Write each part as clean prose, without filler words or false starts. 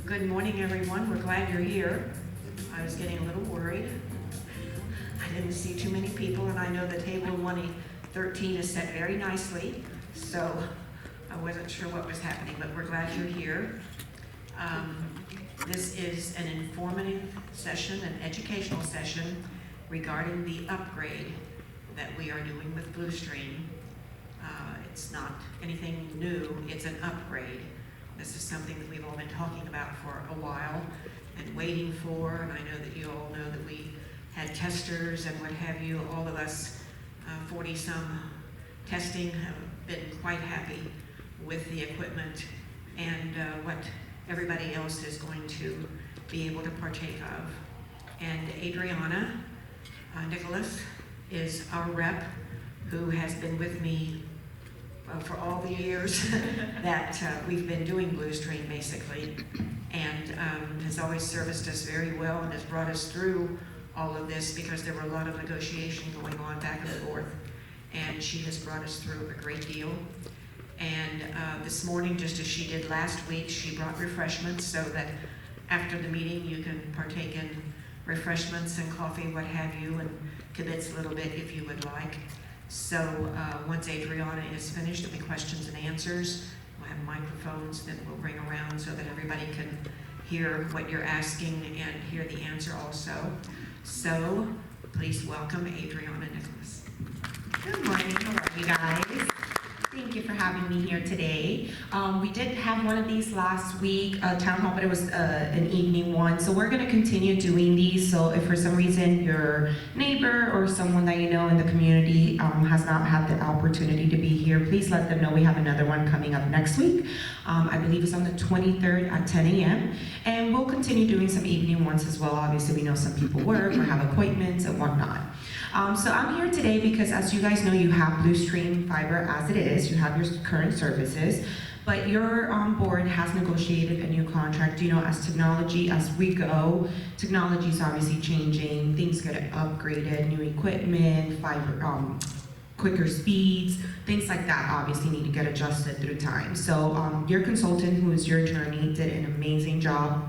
Good morning, everyone. We're glad you're here. I was getting a little worried. I didn't see too many people, and I know the table 113 is set very nicely, so I wasn't sure what was happening, but we're glad you're here. This is an informative session, an educational session regarding the upgrade that we are doing with Bluestream. It's not anything new, it's an upgrade. This is something that we've all been talking about for a while and waiting for, and I know that you all know that we had testers and what have you. All of us, 40-some testing, have been quite happy with the equipment and what everybody else is going to be able to partake of. And Adriana Nicholas is our rep who has been with me for all the years that we've been doing Bluestream, basically, and has always serviced us very well and has brought us through all of this because there were a lot of negotiation going on back and forth, and she has brought us through a great deal. And this morning, just as she did last week, she brought refreshments so that after the meeting you can partake in refreshments and coffee, what have you, and kibitz a little bit if you would like. So once Adriana is finished, there'll be questions and answers. We'll have microphones that we'll bring around so that everybody can hear what you're asking and hear the answer also. So please welcome Adriana Nicholas. Good morning, how are you guys? Thank you for having me here today. We did have one of these last week, town hall, but it was an evening one. So we're going to continue doing these. So if for some reason your neighbor or someone that you know in the community has not had the opportunity to be here, please let them know we have another one coming up next week. I believe it's on the 23rd at 10 a.m. And we'll continue doing some evening ones as well. Obviously, we know some people work or have appointments and whatnot. So I'm here today because, as you guys know, you have Bluestream Fiber as it is. You have your current services, but your board has negotiated a new contract. You know, as technology, as we go, technology is obviously changing. Things get upgraded, new equipment, fiber, quicker speeds, things like that obviously need to get adjusted through time. So your consultant, who is your attorney, did an amazing job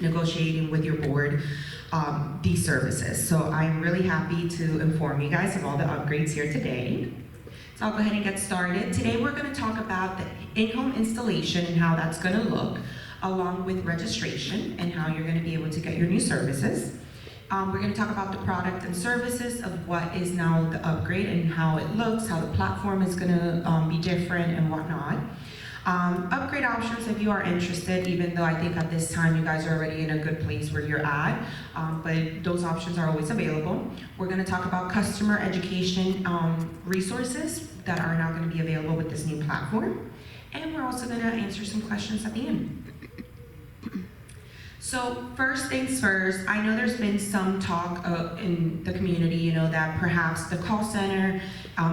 negotiating with your board these services. So I'm really happy to inform you guys of all the upgrades here today. So I'll go ahead and get started. Today we're going to talk about the in-home installation and how that's going to look, along with registration and how you're going to be able to get your new services. We're going to talk about the product and services of what is now the upgrade and how it looks, how the platform is going to be different and whatnot. Upgrade options if you are interested, even though I think at this time you guys are already in a good place where you're at, but those options are always available. We're going to talk about customer education resources that are now going to be available with this new platform, and we're also going to answer some questions at the end. So first things first, I know there's been some talk in the community, you know, that perhaps the call center,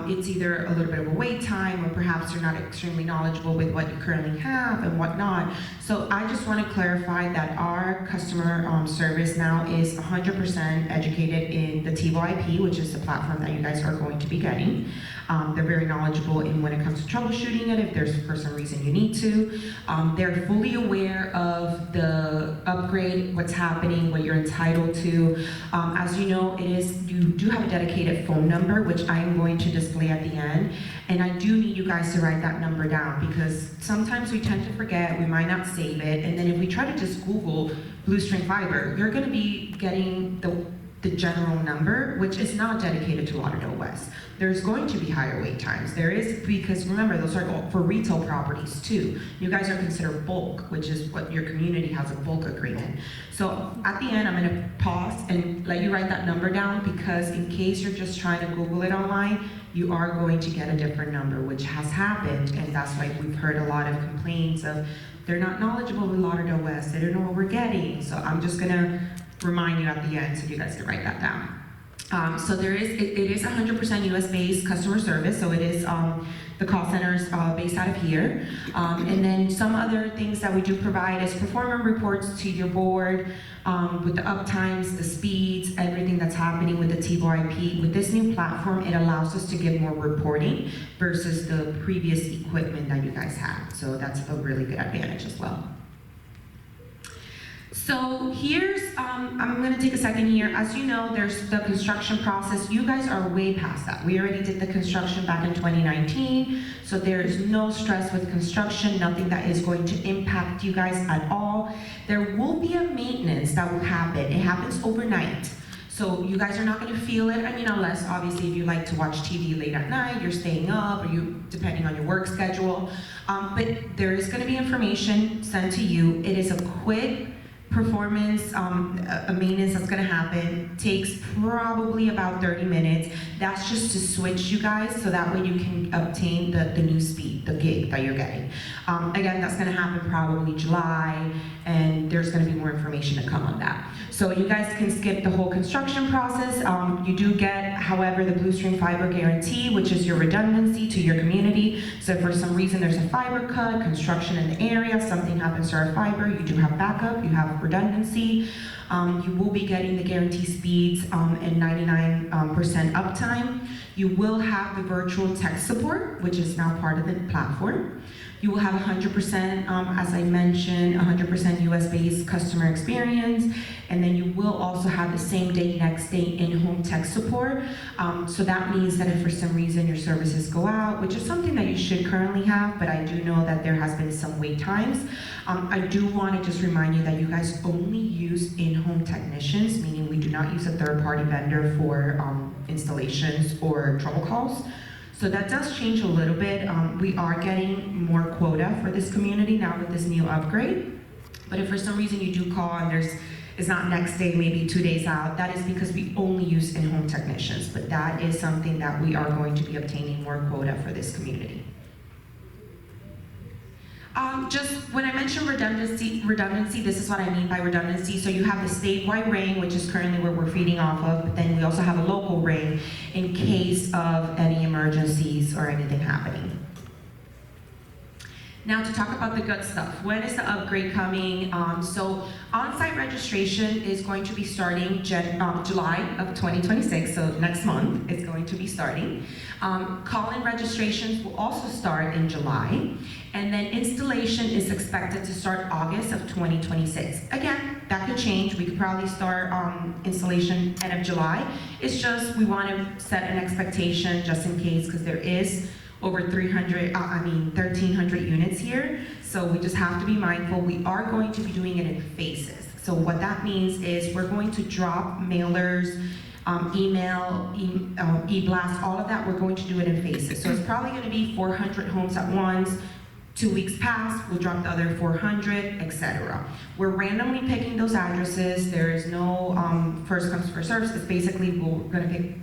it's either a little bit of a wait time or perhaps you're not extremely knowledgeable with what you currently have and whatnot. So I just want to clarify that our customer service now is 100% educated in the TVoIP, which is the platform that you guys are going to be getting. They're very knowledgeable in when it comes to troubleshooting it if there's for some reason you need to. They're fully aware of the upgrade, what's happening, what you're entitled to. As you know, you do have a dedicated phone number, which I am going to display at the end. And I do need you guys to write that number down because sometimes we tend to forget, we might not save it, and then if we try to just Google Bluestream Fiber, you're going to be getting the general number, which is not dedicated to Lauderdale West. There's going to be higher wait times. There is, because remember, those are for retail properties too. You guys are considered bulk, which is what your community has, a bulk agreement. So at the end, I'm gonna pause and let you write that number down because in case you're just trying to Google it online, you are going to get a different number, which has happened, and that's why we've heard a lot of complaints of they're not knowledgeable with Lauderdale West, they don't know what we're getting. So I'm just gonna remind you at the end so you guys can write that down. So it is 100% US based customer service, so it is the call center is based out of here. And then some other things that we do provide is performance reports to your board with the uptimes, the speeds, everything that's happening with the TVoIP. With this new platform, it allows us to give more reporting versus the previous equipment that you guys had. So that's a really good advantage as well. So here's, I'm gonna take a second here. As you know, there's the construction process. You guys are way past that. We already did the construction back in 2019, so there is no stress with construction, nothing that is going to impact you guys at all. There will be a maintenance that will happen. It happens overnight. So you guys are not gonna feel it, unless obviously if you like to watch TV late at night, you're staying up, or depending on your work schedule. But there is gonna be information sent to you. It is a quick performance, a maintenance that's gonna happen, takes probably about 30 minutes. That's just to switch you guys, so that way you can obtain the new speed, the gig that you're getting. Again, that's gonna happen probably July, and there's gonna be more information to come on that. So you guys can skip the whole construction process. You do get, however, the Bluestream Fiber Guarantee, which is your redundancy to your community. So if for some reason there's a fiber cut, construction in the area, something happens to our fiber, you do have backup, you have redundancy. You will be getting the guarantee speeds and 99% uptime. You will have the virtual tech support, which is now part of the platform. You will have 100%, as I mentioned, 100% US-based customer experience, and then you will also have the same day, next day in-home tech support. So that means that if for some reason your services go out, which is something that you should currently have, but I do know that there has been some wait times. I do want to just remind you that you guys only use in-home technicians, meaning we do not use a third-party vendor for installations or trouble calls. So that does change a little bit. We are getting more quota for this community now with this new upgrade. But if for some reason you do call and it's not next day, maybe 2 days out, that is because we only use in-home technicians. But that is something that we are going to be obtaining more quota for this community. Just when I mention redundancy, this is what I mean by redundancy. So you have the statewide ring, which is currently where we're feeding off of, but then we also have a local ring in case of any emergencies or anything happening. Now to talk about the good stuff. When is the upgrade coming? So on-site registration is going to be starting July of 2026, so next month it's going to be starting. Call-in registrations will also start in July, and then installation is expected to start August of 2026. Again, that could change. We could probably start installation end of July. It's just we want to set an expectation just in case, because there is over 1,300 units here. So we just have to be mindful. We are going to be doing it in phases. So what that means is we're going to drop mailers, email, e-blast, all of that, we're going to do it in phases. So it's probably gonna be 400 homes at once. 2 weeks pass, we'll drop the other 400, etc. We're randomly picking those addresses. There is no first comes, first serves. It's basically we're gonna pick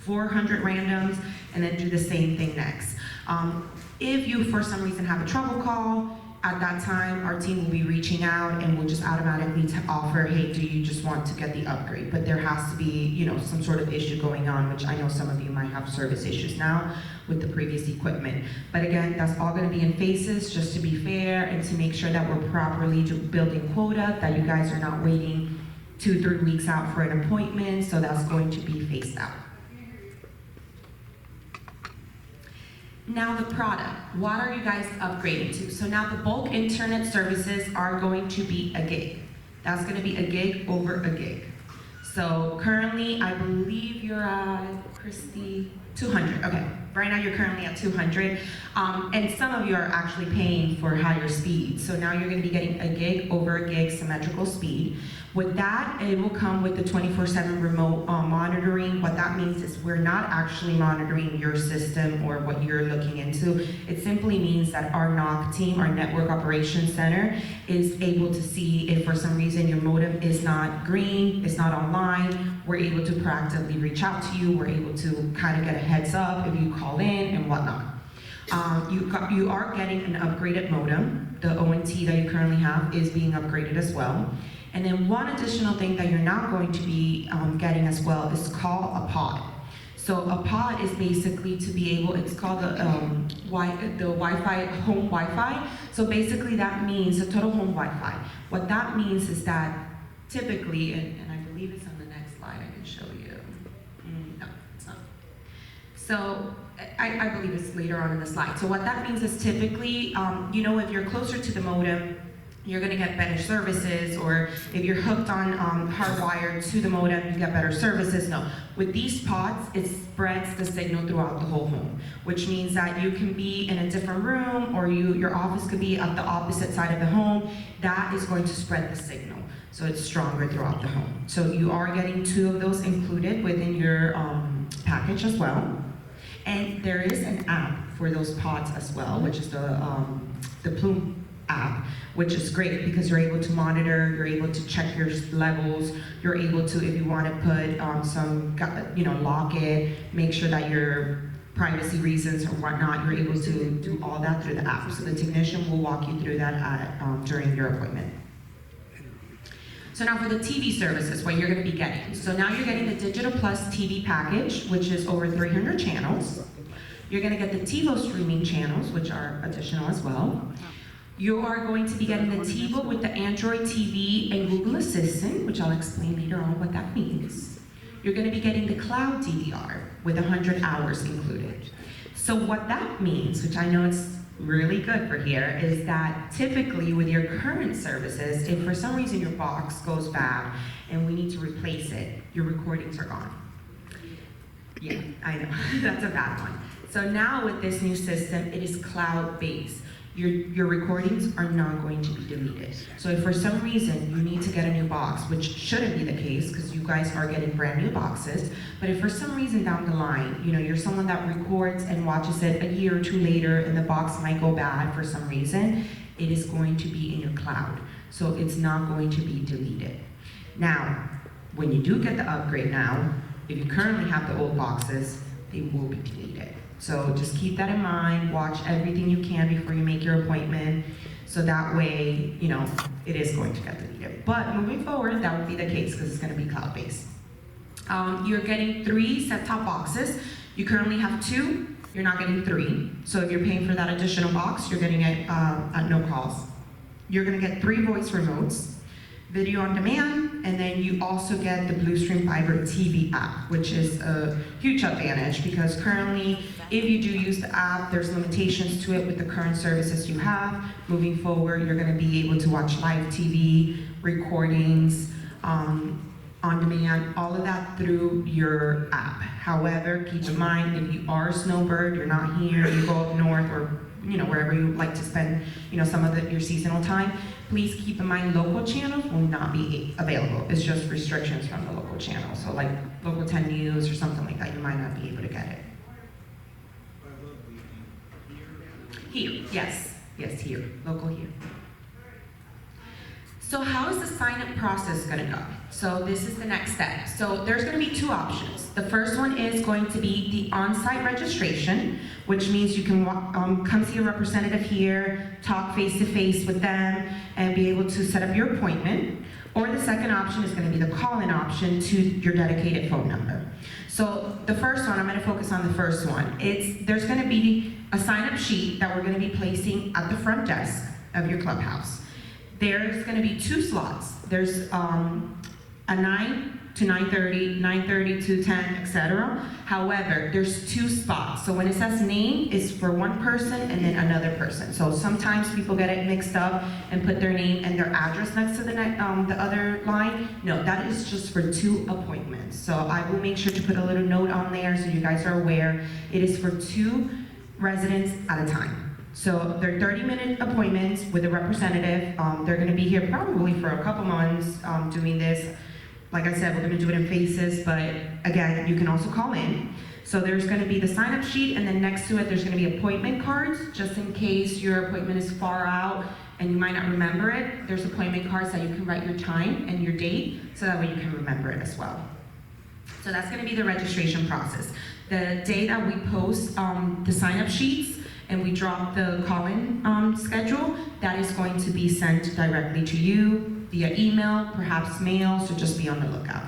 400 randoms and then do the same thing next. If you, for some reason, have a trouble call, at that time, our team will be reaching out and we'll just automatically offer, hey, do you just want to get the upgrade? But there has to be, some sort of issue going on, which I know some of you might have service issues now with the previous equipment. But again, that's all gonna be in phases, just to be fair and to make sure that we're properly building quota, that you guys are not waiting 2-3 weeks out for an appointment, so that's going to be phased out. Now the product, what are you guys upgrading to? So now the bulk internet services are going to be a gig. That's gonna be a gig over a gig. So currently, I believe you're at, Christy, 200, okay. Right now you're currently at 200. And some of you are actually paying for higher speed. So now you're gonna be getting a gig over a gig symmetrical speed. With that, it will come with the 24/7 remote monitoring. What that means is we're not actually monitoring your system or what you're looking into. It simply means that our NOC team, our Network Operations Center, is able to see if for some reason your modem is not green, it's not online. We're able to proactively reach out to you. We're able to kind of get a heads up if you call in and whatnot. You are getting an upgraded modem. The ONT that you currently have is being upgraded as well. And then one additional thing that you're not going to be getting as well is called a pod. So a pod is basically to be able, it's called the Wi-Fi, home Wi-Fi. So basically that means a total home Wi-Fi. What that means is that typically, and I believe it's on the next slide, I can show you. No, it's not. So I believe it's later on in the slide. So what that means is typically, if you're closer to the modem, you're gonna get better services, or if you're hooked on hardwired to the modem, you get better services. No, with these pods, it spreads the signal throughout the whole home, which means that you can be in a different room, or your office could be at the opposite side of the home. That is going to spread the signal, so it's stronger throughout the home. So you are getting 2 of those included within your package as well. And there is an app for those pods as well, which is the Plume app, which is great because you're able to monitor, you're able to check your levels, you're able to, if you want to put lock it, make sure that your privacy reasons or whatnot, you're able to do all that through the app. So the technician will walk you through that during your appointment. So now for the TV services, what you're going to be getting. So now you're getting the Digital Plus TV package, which is over 300 channels. You're going to get the TiVo streaming channels, which are additional as well. You are going to be getting the TiVo with the Android TV and Google Assistant, which I'll explain later on what that means. You're going to be getting the Cloud DVR with 100 hours included. So what that means, which I know it's really good for here, is that typically with your current services, if for some reason your box goes bad and we need to replace it, your recordings are gone. Yeah, I know, that's a bad one. So now with this new system, it is cloud-based. Your recordings are not going to be deleted. So if for some reason you need to get a new box, which shouldn't be the case because you guys are getting brand new boxes, but if for some reason down the line, you're someone that records and watches it a year or 2 later and the box might go bad for some reason, it is going to be in your cloud. So it's not going to be deleted. Now, when you do get the upgrade now, if you currently have the old boxes, they will be deleted. So just keep that in mind, watch everything you can before you make your appointment, so that way, it is going to get deleted. But moving forward, that would be the case because it's going to be cloud-based. You're getting 3 set-top boxes. You currently have 2, you're not getting 3. So if you're paying for that additional box, you're getting it at no cost. You're going to get 3 voice remotes, video on demand, and then you also get the Bluestream Fiber TV app, which is a huge advantage because currently, if you do use the app, there's limitations to it with the current services you have. Moving forward, you're going to be able to watch live TV, recordings, on demand, all of that through your app. However, keep in mind, if you are a snowbird, you're not here, you go up north or wherever you like to spend some of your seasonal time, please keep in mind local channels will not be available. It's just restrictions from the local channel. So like local 10 news or something like that, you might not be able to get it. Here, yes, here, local here. So how is the sign-up process going to go? So this is the next step. So there's going to be 2 options. The first one is going to be the on-site registration, which means you can come see a representative here, talk face-to-face with them, and be able to set up your appointment. Or the second option is going to be the call-in option to your dedicated phone number. So the first one, I'm going to focus on the first one. There's going to be a sign-up sheet that we're going to be placing at the front desk of your clubhouse. There's going to be 2 slots. There's a 9 to 9:30, 9:30 to 10, etc. However, there's 2 spots. So when it says name, it's for one person and then another person. So sometimes people get it mixed up and put their name and their address next to the other line. No, that is just for 2 appointments. So I will make sure to put a little note on there so you guys are aware. It is for 2 residents at a time. So they're 30-minute appointments with a representative. They're going to be here probably for a couple months doing this. Like I said, we're going to do it in phases, but again, you can also call in. So there's going to be the sign-up sheet, and then next to it, there's going to be appointment cards, just in case your appointment is far out and you might not remember it. There's appointment cards that you can write your time and your date, so that way you can remember it as well. So that's going to be the registration process. The day that we post the sign-up sheets, and we drop the call-in schedule, that is going to be sent directly to you via email, perhaps mail, so just be on the lookout.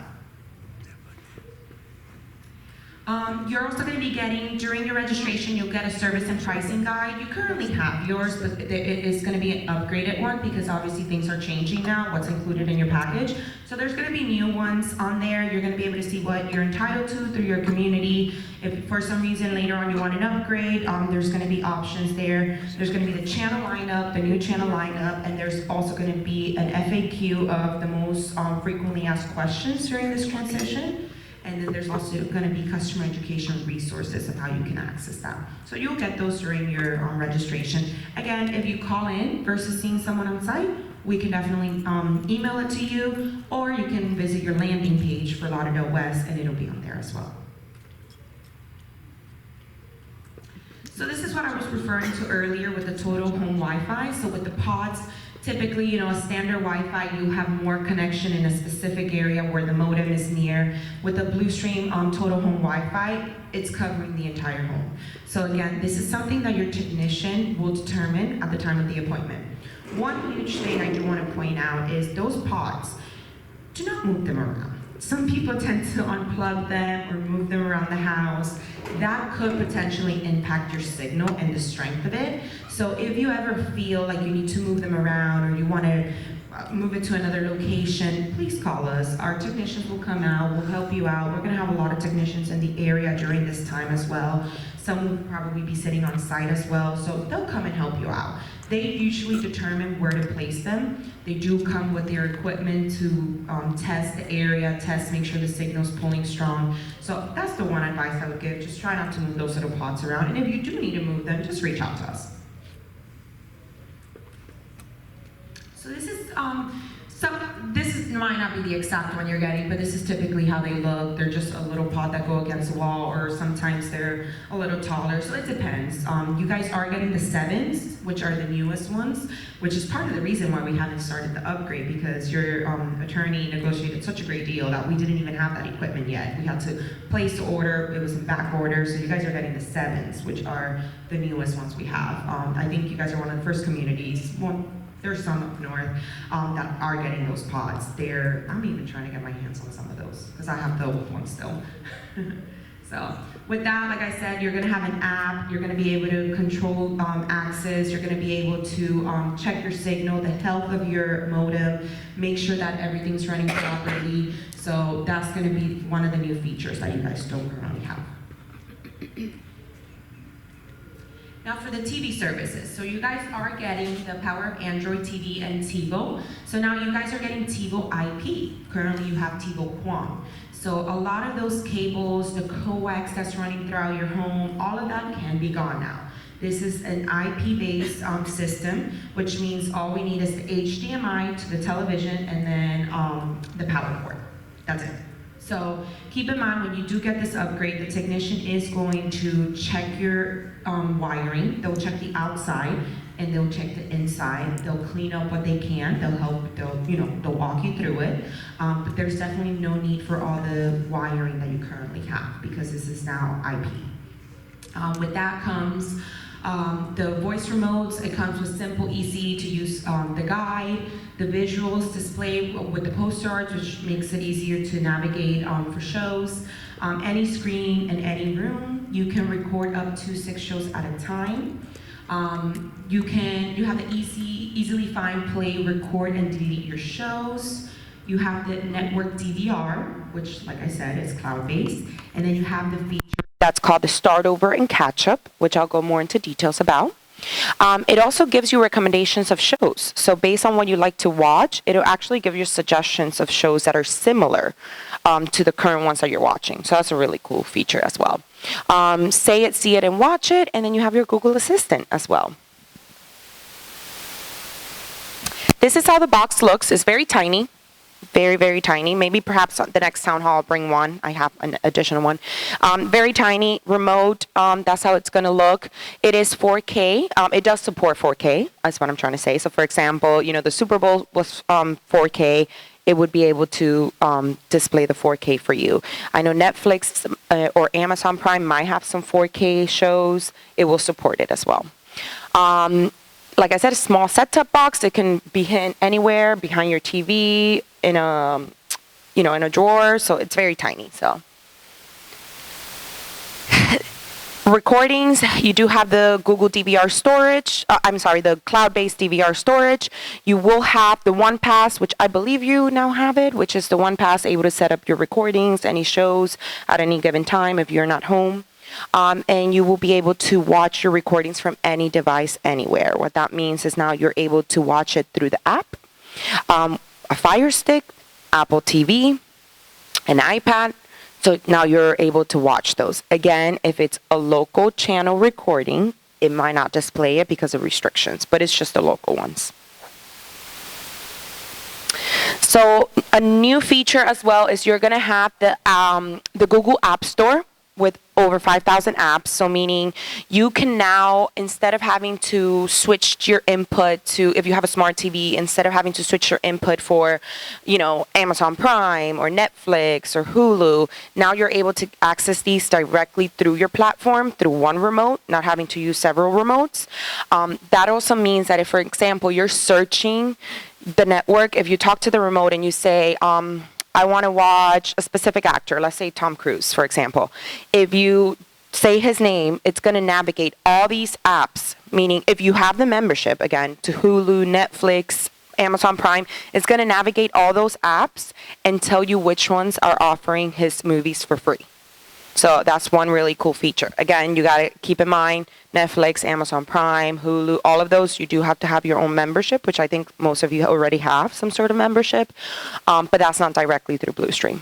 You're also going to be getting, during your registration, you'll get a service and pricing guide. You currently have yours, but it is going to be an upgraded one because obviously things are changing now, what's included in your package. So there's going to be new ones on there. You're going to be able to see what you're entitled to through your community. If for some reason later on you want an upgrade, there's going to be options there. There's going to be the channel lineup, the new channel lineup, and there's also going to be an FAQ of the most frequently asked questions during this transition. And then there's also going to be customer education resources of how you can access that. So you'll get those during your registration. Again, if you call in versus seeing someone on site, we can definitely email it to you, or you can visit your landing page for Lauderdale West, and it'll be on there as well. So this is what I was referring to earlier with the total home Wi-Fi. So with the pods, typically, a standard Wi-Fi, you have more connection in a specific area where the modem is near. With the Bluestream total home Wi-Fi, it's covering the entire home. So again, this is something that your technician will determine at the time of the appointment. One huge thing I do want to point out is those pods, do not move them around. Some people tend to unplug them or move them around the house. That could potentially impact your signal and the strength of it. So if you ever feel like you need to move them around or you want to move it to another location, please call us. Our technicians will come out, we'll help you out. We're going to have a lot of technicians in the area during this time as well. Some will probably be sitting on site as well, so they'll come and help you out. They usually determine where to place them. They do come with their equipment to test the area, make sure the signal's pulling strong. So that's the one advice I would give. Just try not to move those little pods around. And if you do need to move them, just reach out to us. So this is might not be the exact one you're getting, but this is typically how they look. They're just a little pod that go against the wall, or sometimes they're a little taller, so it depends. You guys are getting the 7s, which are the newest ones, which is part of the reason why we haven't started the upgrade, because your attorney negotiated such a great deal that we didn't even have that equipment yet. We had to place the order, it was in back order, so you guys are getting the 7s, which are the newest ones we have. I think you guys are one of the first communities, there's some up north that are getting those pods. I'm even trying to get my hands on some of those because I have the old ones still. So with that, like I said, you're going to have an app. You're going to be able to control access. You're going to be able to check your signal, the health of your modem, make sure that everything's running properly. So that's going to be one of the new features that you guys don't currently have. Now for the TV services, so you guys are getting the Power of Android TV and TiVo. So now you guys are getting TiVo IP. Currently you have TiVo Quam. So a lot of those cables, the coax that's running throughout your home, all of that can be gone now. This is an IP-based system, which means all we need is the HDMI to the television and then the power cord. That's it. So keep in mind when you do get this upgrade, the technician is going to check your wiring. They'll check the outside and they'll check the inside. They'll clean up what they can. They'll help. They'll walk you through it. But there's definitely no need for all the wiring that you currently have because this is now IP. With that comes the voice remotes. It comes with simple, easy to use the guide, the visuals display with the poster arts, which makes it easier to navigate for shows. Any screen in any room. You can record up to 6 shows at a time. You have the easily find, play, record, and delete your shows. You have the network DVR, which, like I said, is cloud-based. And then you have the feature that's called the Start Over and Catch Up, which I'll go more into details about. It also gives you recommendations of shows. So based on what you like to watch, it'll actually give you suggestions of shows that are similar to the current ones that you're watching. So that's a really cool feature as well. Say it, see it, and watch it, and then you have your Google Assistant as well. This is how the box looks. It's very tiny. Very, very tiny. Maybe perhaps the next town hall I'll bring one. I have an additional one. Very tiny remote. That's how it's going to look. It is 4K. It does support 4K. That's what I'm trying to say. So, for example, the Super Bowl was 4K. It would be able to display the 4K for you. I know Netflix or Amazon Prime might have some 4K shows. It will support it as well. Like I said, a small set-top box. It can be anywhere behind your TV, in a drawer. So it's very tiny. So Recordings, you do have the Google DVR storage, the cloud-based DVR storage. You will have the OnePass, which I believe you now have it, which is the OnePass able to set up your recordings, any shows at any given time if you're not home. And you will be able to watch your recordings from any device anywhere. What that means is now you're able to watch it through the app, a Fire Stick, Apple TV, an iPad. So now you're able to watch those. Again, if it's a local channel recording, it might not display it because of restrictions, but it's just the local ones. So a new feature as well is you're going to have the Google App Store with over 5,000 apps. So meaning you can now, instead of having to switch your input to, if you have a smart TV, instead of having to switch your input for, Amazon Prime or Netflix or Hulu, now you're able to access these directly through your platform, through one remote, not having to use several remotes. That also means that if, for example, you're searching the network, if you talk to the remote and you say, I want to watch a specific actor, let's say Tom Cruise, for example. If you say his name, it's going to navigate all these apps, meaning if you have the membership, again, to Hulu, Netflix, Amazon Prime, it's going to navigate all those apps and tell you which ones are offering his movies for free. So that's one really cool feature. Again, you got to keep in mind, Netflix, Amazon Prime, Hulu, all of those, you do have to have your own membership, which I think most of you already have some sort of membership, but that's not directly through Bluestream.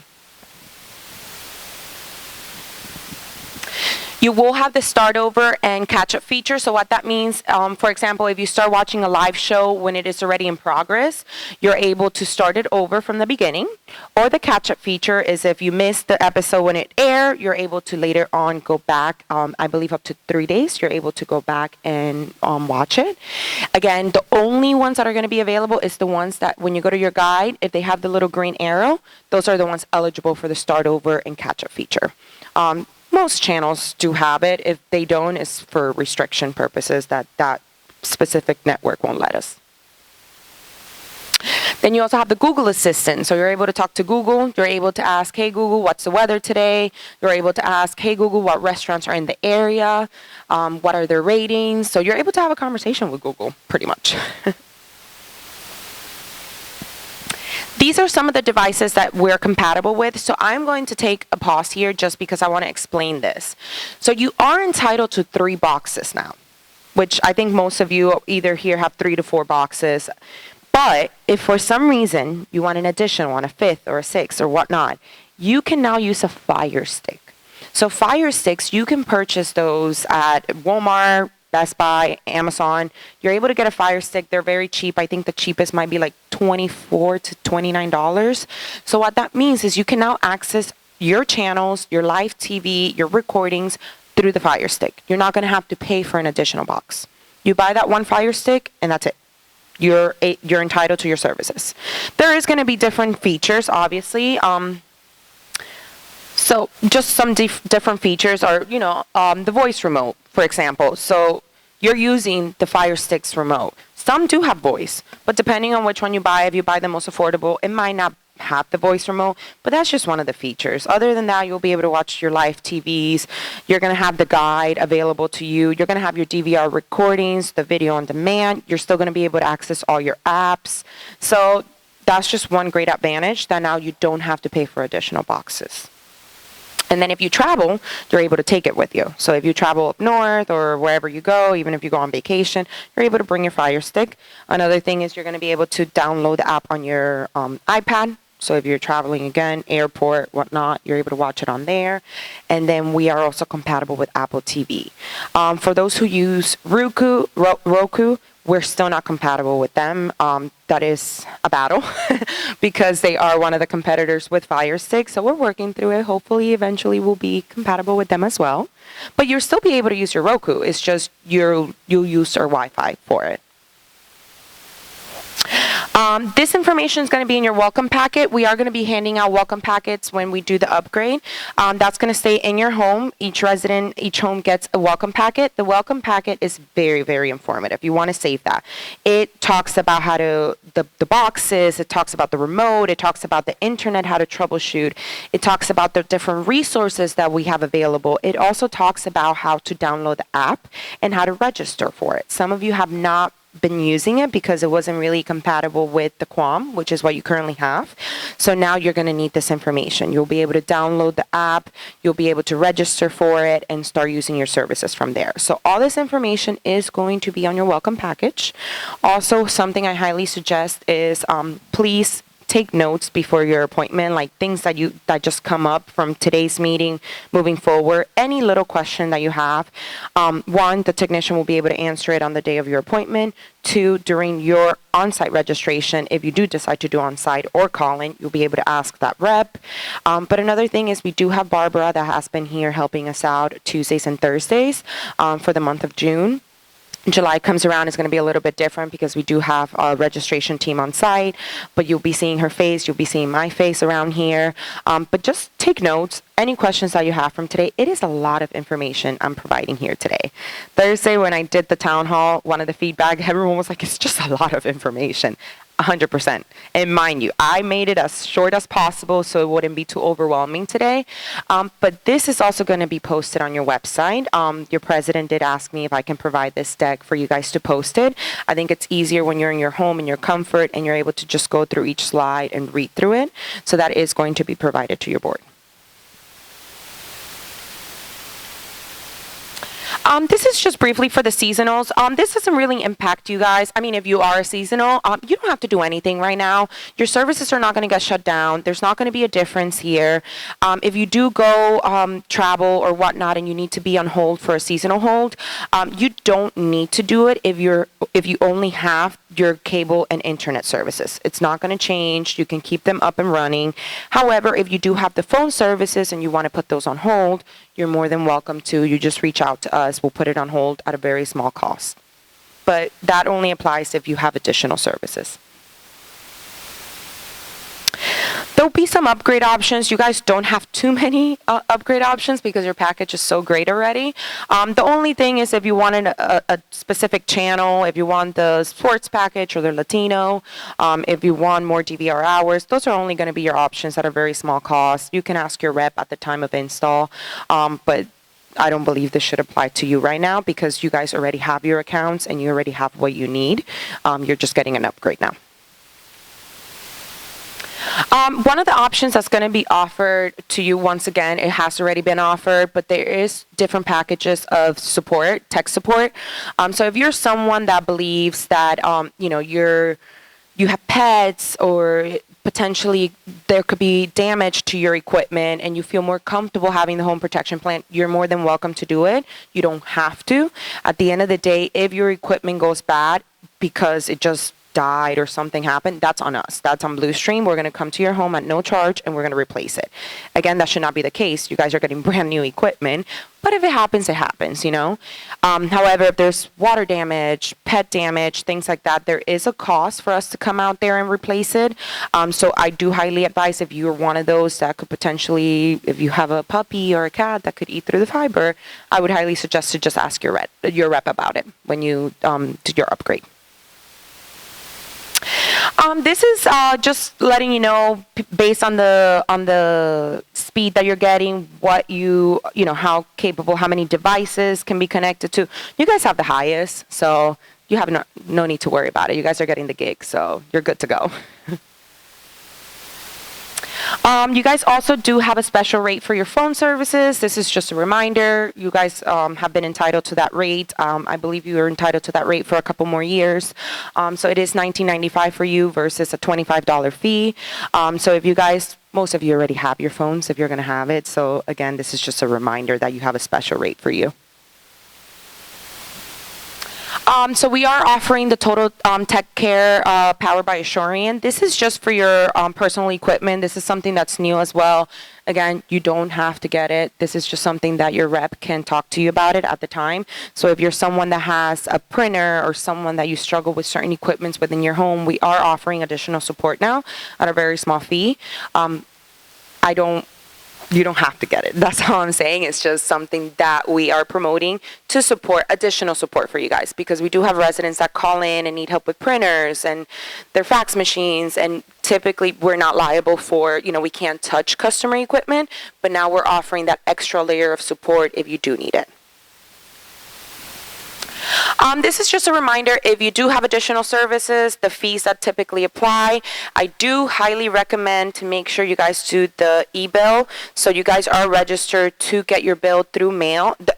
You will have the start over and catch up feature. So what that means, for example, if you start watching a live show when it is already in progress, you're able to start it over from the beginning. Or the catch up feature is if you missed the episode when it aired, you're able to later on go back, I believe up to 3 days, you're able to go back and watch it. Again, the only ones that are going to be available is the ones that when you go to your guide, if they have the little green arrow, those are the ones eligible for the start over and catch up feature. Most channels do have it. If they don't, it's for restriction purposes that specific network won't let us. Then you also have the Google Assistant. So you're able to talk to Google. You're able to ask, hey, Google, what's the weather today? You're able to ask, hey, Google, what restaurants are in the area? What are their ratings? So you're able to have a conversation with Google, pretty much. These are some of the devices that we're compatible with. So I'm going to take a pause here just because I want to explain this. So you are entitled to 3 boxes now, which I think most of you either here have 3 to 4 boxes. But if for some reason you want an additional one, a 5th or a 6th or whatnot, you can now use a Fire Stick. So Fire Sticks, you can purchase those at Walmart, Best Buy, Amazon. You're able to get a Fire Stick. They're very cheap. I think the cheapest might be like $24 to $29. So what that means is you can now access your channels, your live TV, your recordings through the Fire Stick. You're not going to have to pay for an additional box. You buy that one Fire Stick and that's it. You're entitled to your services. There is going to be different features, obviously. So just some different features are, the voice remote, for example. So you're using the Fire Stick's remote. Some do have voice, but depending on which one you buy, if you buy the most affordable, it might not have the voice remote, but that's just one of the features. Other than that, you'll be able to watch your live TVs. You're going to have the guide available to you. You're going to have your DVR recordings, the video on demand. You're still going to be able to access all your apps. So that's just one great advantage that now you don't have to pay for additional boxes. And then if you travel, you're able to take it with you. So if you travel up north or wherever you go, even if you go on vacation, you're able to bring your Fire Stick. Another thing is you're going to be able to download the app on your iPad. So if you're traveling again, airport, whatnot, you're able to watch it on there. And then we are also compatible with Apple TV. For those who use Roku, we're still not compatible with them. That is a battle because they are one of the competitors with Fire Stick. So we're working through it. Hopefully, eventually, we'll be compatible with them as well. But you'll still be able to use your Roku. It's just you'll use our Wi-Fi for it. This information is going to be in your welcome packet. We are going to be handing out welcome packets when we do the upgrade. That's going to stay in your home. Each resident, each home gets a welcome packet. The welcome packet is very, very informative. You want to save that. It talks about how to, the boxes, it talks about the remote, it talks about the internet, how to troubleshoot. It talks about the different resources that we have available. It also talks about how to download the app and how to register for it. Some of you have not been using it because it wasn't really compatible with the QAM, which is what you currently have. So now you're going to need this information. You'll be able to download the app, you'll be able to register for it and start using your services from there. So all this information is going to be on your welcome package. Also, something I highly suggest is please take notes before your appointment, like things that just come up from today's meeting moving forward. Any little question that you have, one, the technician will be able to answer it on the day of your appointment. Two, during your on-site registration, if you do decide to do on-site or call-in, you'll be able to ask that rep. But another thing is we do have Barbara that has been here helping us out Tuesdays and Thursdays for the month of June. July comes around, is going to be a little bit different because we do have a registration team on site, but you'll be seeing her face, you'll be seeing my face around here. But just take notes. Any questions that you have from today, it is a lot of information I'm providing here today. Thursday, when I did the town hall, one of the feedback, everyone was like, it's just a lot of information. 100%. And mind you, I made it as short as possible so it wouldn't be too overwhelming today. But this is also going to be posted on your website. Your president did ask me if I can provide this deck for you guys to post it. I think it's easier when you're in your home, in your comfort, and you're able to just go through each slide and read through it. So that is going to be provided to your board. This is just briefly for the seasonals. This doesn't really impact you guys. I mean, if you are a seasonal, you don't have to do anything right now. Your services are not going to get shut down. There's not going to be a difference here. If you do go travel or whatnot and you need to be on hold for a seasonal hold, you don't need to do it if you only have your cable and internet services. It's not going to change. You can keep them up and running. However, if you do have the phone services and you want to put those on hold, you're more than welcome to. You just reach out to us. We'll put it on hold at a very small cost. But that only applies if you have additional services. There'll be some upgrade options. You guys don't have too many upgrade options because your package is so great already. The only thing is if you want a specific channel, if you want the sports package or the Latino, if you want more DVR hours, those are only going to be your options at a very small cost. You can ask your rep at the time of install, but I don't believe this should apply to you right now because you guys already have your accounts and you already have what you need. You're just getting an upgrade now. One of the options that's going to be offered to you, once again, it has already been offered, but there is different packages of support, tech support. So if you're someone that believes that, you have pets or potentially there could be damage to your equipment and you feel more comfortable having the home protection plan, you're more than welcome to do it. You don't have to. At the end of the day, if your equipment goes bad because it just died or something happened, that's on us. That's on Blue Stream. We're going to come to your home at no charge and we're going to replace it. Again, that should not be the case. You guys are getting brand new equipment, but if it happens, it happens, you know. However, if there's water damage, pet damage, things like that, there is a cost for us to come out there and replace it. So I do highly advise if you're one of those that could potentially, if you have a puppy or a cat that could eat through the fiber, I would highly suggest to just ask your rep about it when you do your upgrade. This is just letting you know, based on the speed that you're getting, what how capable, how many devices can be connected to. You guys have the highest, so you have no need to worry about it. You guys are getting the gig, so you're good to go. You guys also do have a special rate for your phone services. This is just a reminder. You guys have been entitled to that rate. I believe you are entitled to that rate for a couple more years. So it is $19.95 for you versus a $25 fee. So if you guys, most of you already have your phones if you're going to have it. So again, this is just a reminder that you have a special rate for you. So we are offering the Total Tech Care powered by Assurian. This is just for your personal equipment. This is something that's new as well. Again, you don't have to get it. This is just something that your rep can talk to you about it at the time. So if you're someone that has a printer or someone that you struggle with certain equipments within your home, we are offering additional support now at a very small fee. You don't have to get it. That's all I'm saying. It's just something that we are promoting to support, additional support for you guys, because we do have residents that call in and need help with printers and their fax machines, and typically we're not liable for, we can't touch customer equipment, but now we're offering that extra layer of support if you do need it. This is just a reminder, if you do have additional services, the fees that typically apply, I do highly recommend to make sure you guys do the e-bill, so you guys are registered to get your bill through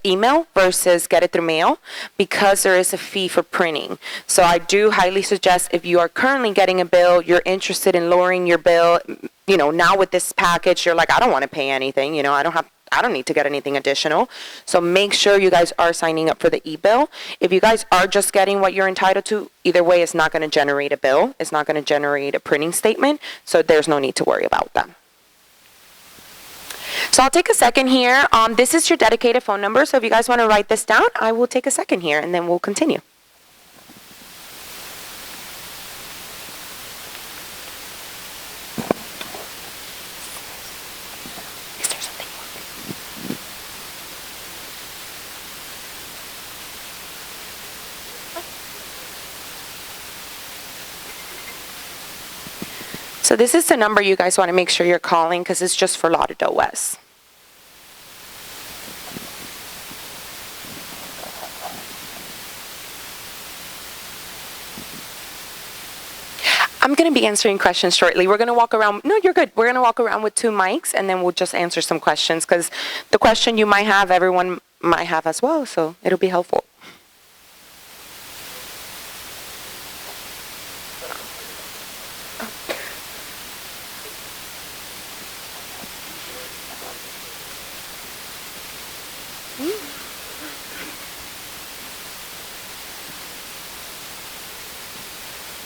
email versus get it through mail, because there is a fee for printing. So I do highly suggest, if you are currently getting a bill, you're interested in lowering your bill, now with this package, you're like, I don't want to pay anything, I don't need to get anything additional. So make sure you guys are signing up for the e-bill. If you guys are just getting what you're entitled to, either way, it's not going to generate a bill. It's not going to generate a printing statement. So there's no need to worry about that. So I'll take a second here. This is your dedicated phone number. So if you guys want to write this down, I will take a second here and then we'll continue. So this is the number you guys want to make sure you're calling, because it's just for Lauderdale West. I'm going to be answering questions shortly. We're going to walk around. No, you're good. We're going to walk around with 2 mics, and then we'll just answer some questions, because the question you might have, everyone might have as well, so it'll be helpful.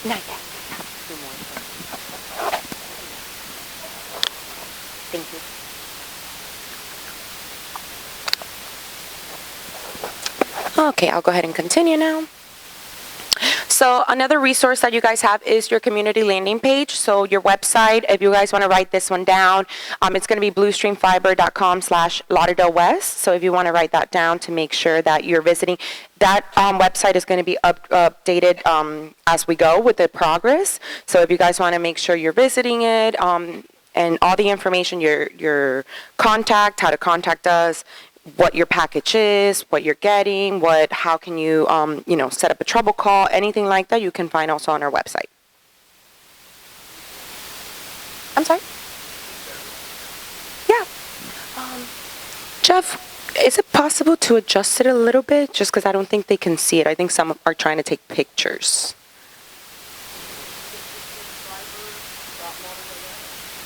Not yet. Thank you. Okay, I'll go ahead and continue now. So another resource that you guys have is your community landing page. So your website, if you guys want to write this one down, it's going to be bluestreamfiber.com/Lauderdale West. So if you want to write that down to make sure that you're visiting, that website is going to be updated as we go with the progress. So if you guys want to make sure you're visiting it, and all the information, your contact, how to contact us, what your package is, what you're getting, how can you, set up a trouble call, anything like that, you can find also on our website. I'm sorry? Yeah. Jeff, is it possible to adjust it a little bit? Just because I don't think they can see it. I think some are trying to take pictures.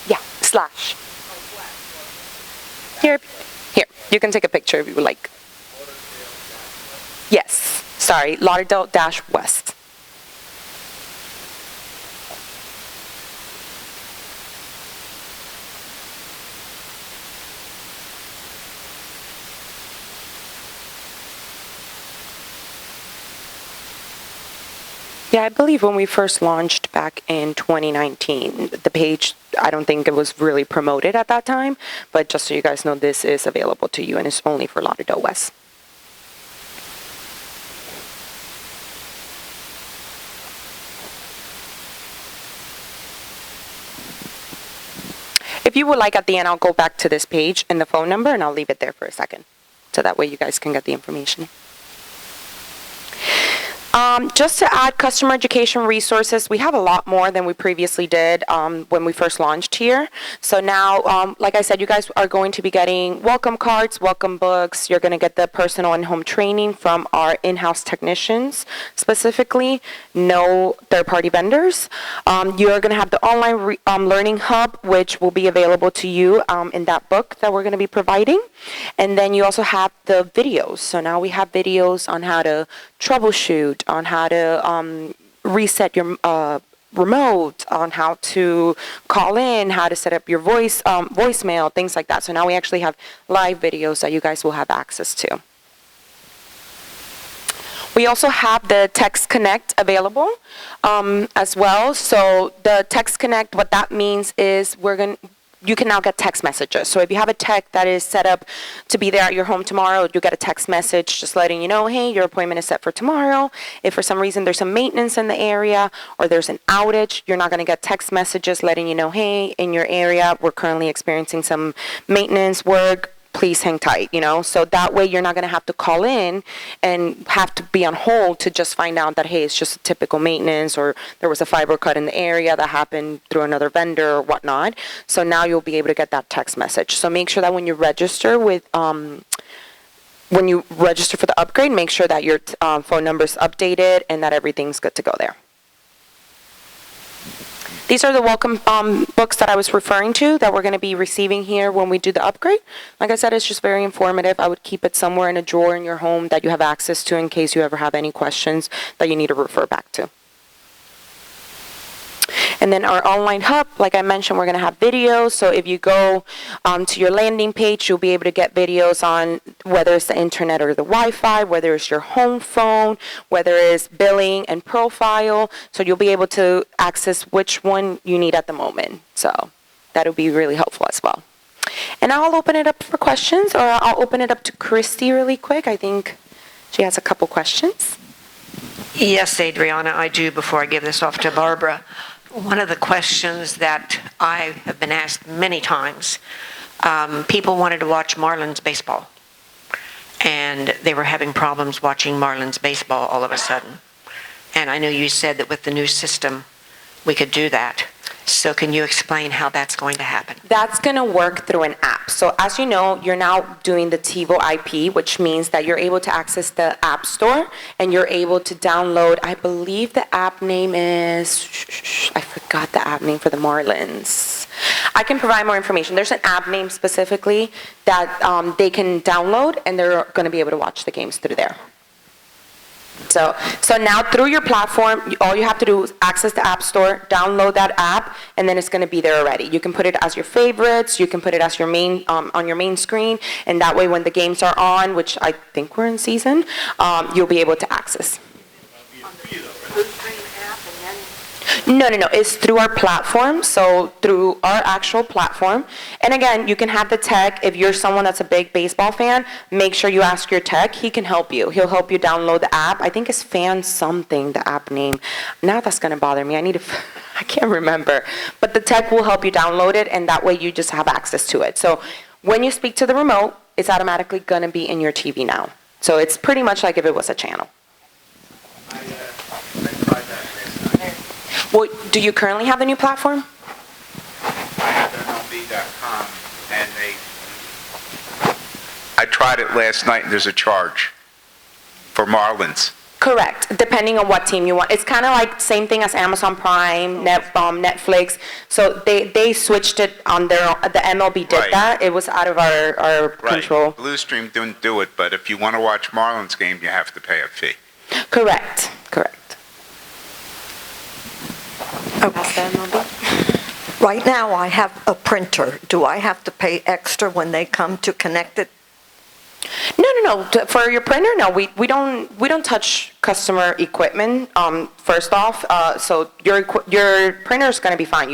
Yeah, slash. Here, you can take a picture if you would like. Yes, sorry, Lauderdale-West. Yeah, I believe when we first launched back in 2019, the page, I don't think it was really promoted at that time, but just so you guys know, this is available to you and it's only for Lauderdale West. If you would like, at the end, I'll go back to this page and the phone number and I'll leave it there for a second. So that way you guys can get the information. Just to add customer education resources, we have a lot more than we previously did when we first launched here. So now, like I said, you guys are going to be getting welcome cards, welcome books. You're going to get the personal and home training from our in-house technicians, specifically, no third-party vendors. You're going to have the online learning hub, which will be available to you in that book that we're going to be providing. And then you also have the videos. So now we have videos on how to troubleshoot, mute, on how to reset your remote, on how to call in, how to set up your voicemail, things like that. So now we actually have live videos that you guys will have access to. We also have the Text Connect available as well. So the Text Connect, what that means is you can now get text messages. So if you have a tech that is set up to be there at your home tomorrow, you get a text message just letting you know, hey, your appointment is set for tomorrow. If for some reason there's some maintenance in the area or there's an outage, you're not going to get text messages letting you know, hey, in your area, we're currently experiencing some maintenance work. Please hang tight, so that way you're not going to have to call in and have to be on hold to just find out that, hey, it's just a typical maintenance or there was a fiber cut in the area that happened through another vendor or whatnot. So now you'll be able to get that text message. So make sure that when you register for the upgrade, make sure that your phone number is updated and that everything's good to go there. These are the welcome books that I was referring to that we're going to be receiving here when we do the upgrade. Like I said, it's just very informative. I would keep it somewhere in a drawer in your home that you have access to in case you ever have any questions that you need to refer back to. And then our online hub, like I mentioned, we're going to have videos. So if you go to your landing page, you'll be able to get videos on whether it's the internet or the Wi-Fi, whether it's your home phone, whether it's billing and profile. So you'll be able to access which one you need at the moment. So that'll be really helpful as well. And I'll open it up for questions, or I'll open it up to Christy really quick. I think she has a couple questions. Yes, Adriana, I do, before I give this off to Barbara. One of the questions that I have been asked many times, people wanted to watch Marlins baseball, and they were having problems watching Marlins baseball all of a sudden. And I know you said that with the new system, we could do that. So can you explain how that's going to happen? That's going to work through an app. So as you know, you're now doing the TiVo IP, which means that you're able to access the App Store and you're able to download, I believe the app name is, I forgot the app name for the Marlins. I can provide more information. There's an app name specifically that they can download and they're going to be able to watch the games through there. So now through your platform, all you have to do is access the App Store, download that app, and then it's going to be there already. You can put it as your favorites, you can put it as your main on your main screen, and that way when the games are on, which I think we're in season, you'll be able to access. No. It's through our platform, so through our actual platform. And again, you can have the tech. If you're someone that's a big baseball fan, make sure you ask your tech. He can help you. He'll help you download the app. I think it's Fan something, the app name. Now that's going to bother me. I can't remember. But the tech will help you download it, and that way you just have access to it. So when you speak to the remote, it's automatically going to be in your TV now. So it's pretty much like if it was a channel. I tried that last night. Well, do you currently have the new platform? I have MLB.com, and I tried it last night, and there's a charge for Marlins. Correct, depending on what team you want. It's kind of like same thing as Amazon Prime, Netflix. So they switched it on their own. The MLB did Right. that. It was out of our control. Blue Stream didn't do it, but if you want to watch Marlins game, you have to pay a fee. Correct. Okay. Right now, I have a printer. Do I have to pay extra when they come to connect it? No. For your printer, no. We don't touch customer equipment. First off, so your printer is going to be fine.